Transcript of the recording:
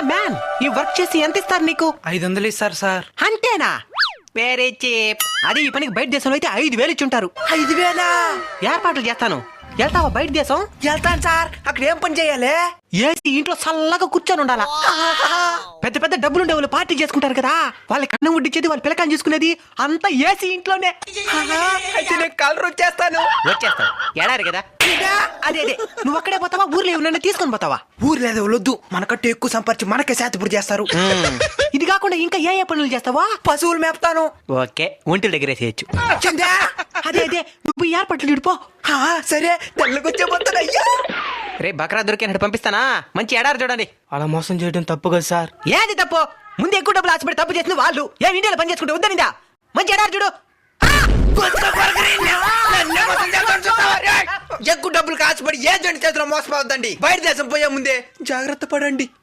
Man ఈ work చేసి ఎంత ఇస్తారు నీకు? 500 ఇస్తారు సార్. అంతేనా? వేరే చీప్. అది ఈ పనికి బయట దేశంలో అయితే 5,000 ఇచ్చుంటారు. 5,000 ఏర్పాట్లు చేస్తాను. వెళ్తావా బయట దేశం? వెళ్తాను సార్. అక్కడ ఏం పని చేయాలి? ఏసీ ఇంట్లో చల్లగా కూర్చొని ఉండాలా. పెద్ద పెద్ద డబ్బులుండే వాళ్ళు పార్టీ చేసుకుంటారు కదా, వాళ్ళకి అన్నం వడ్డించేది, వాళ్ళ పిల్లకాయని చూసుకునేది అంతా ఏసీ ఇంట్లోనే. అయితే నేను కలర్ వచ్చేస్తాను. వచ్చేస్తాను. ఎడారు కదా. అదే అదే, నువ్వు అక్కడే పోతావా, ఊర్లో ఎవరినైనా తీసుకొని పోతావా? ఊరు లేదు వద్దు, మనకంటే ఎక్కువ సంపర్చి మనకే శాతపూర్ చేస్తారు. ఇది కాకుండా ఇంకా ఏ పనులు చేస్తావా? పశువులు మేపుతాను. ఓకే, ఒంటి దగ్గర వేసేయచ్చు. చందా, అదే అదే, నువ్వు ఈ ఏర్పాట్లు ఇడిపో. సరే తెల్లగొచ్చేపోతాను. అయ్యా రే బకరా దొరికినట్టు పంపిస్తానా? మంచి ఎడారు చూడండి. అలా మోసం చేయడం తప్పు కదా సార్. ఏది తప్పు? ముందు ఎక్కువ డబ్బులు ఆశపడి తప్పు చేసిన వాళ్ళు ఏం ఇండియాలో పని చేసుకుంటే వద్దనిందా? మంచి ఎడారు చూడు. ఎక్కువ డబ్బులు కాసుపడి ఏ జంటి చేతిలో మోసపోవద్దండి. బయట దేశం పోయే ముందే జాగ్రత్త పడండి.